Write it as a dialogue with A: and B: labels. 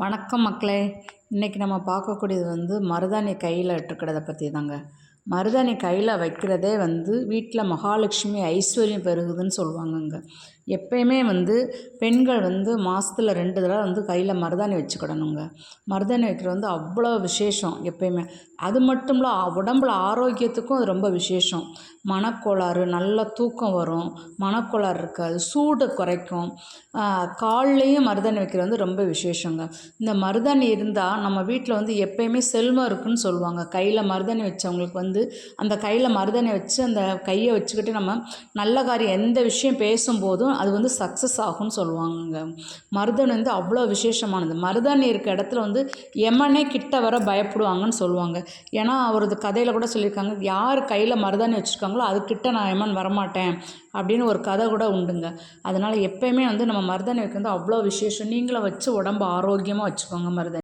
A: வணக்கம் மக்களே. இன்றைக்கி நம்ம பார்க்கக்கூடியது மருதாணி கையில் இட்டுக்கிறத பற்றி தாங்க. மருதாணி கையில் வைக்கிறதே வீட்டில் மகாலட்சுமி ஐஸ்வர்யம் பெருகுதுன்னு சொல்லுவாங்கங்க. எப்பயுமே பெண்கள் மாதத்தில் 2 தடவை கையில் மருதாணி வச்சுக்கிடணுங்க. மருதாணி வைக்கிறது அவ்வளோ விசேஷம் எப்பயுமே. அது மட்டும் இல்லை, உடம்புல ஆரோக்கியத்துக்கும் அது ரொம்ப விசேஷம். மனக்கோளாறு, நல்ல தூக்கம் வரும், மனக்கோளாறு இருக்காது, சூடு குறைக்கும். கால்லையும் மருதாணி வைக்கிறது ரொம்ப விசேஷங்க. இந்த மருதாணி இருந்தால் நம்ம வீட்டில் எப்பயுமே செல்வம் இருக்குதுன்னு சொல்லுவாங்க. கையில் மருதாணி வச்சவங்களுக்கு அந்த கையில் மருதாணி வச்சு அந்த கையை வச்சுக்கிட்டு நம்ம நல்ல காரியம் எந்த விஷயம் பேசும்போதும் அது சக்ஸஸ் ஆகும்னு சொல்லுவாங்க. மருதாணி அவ்வளோ விசேஷமானது. மருதாணி இருக்க இடத்துல எமனே கிட்ட வர பயப்படுவாங்கன்னு சொல்லுவாங்க. ஏன்னா அவரது கதையில் கூட சொல்லியிருக்காங்க, யார் கையில் மருதாணி வச்சுருக்காங்களோ அதுக்கிட்ட நான் எமன் வரமாட்டேன் அப்படின்னு ஒரு கதை கூட உண்டுங்க. அதனால் எப்பயுமே நம்ம மருதாணி வைக்கிறது அவ்வளோ விசேஷம். நீங்களும் வச்சு உடம்பு ஆரோக்கியமாக வச்சுக்கோங்க மருதாணி.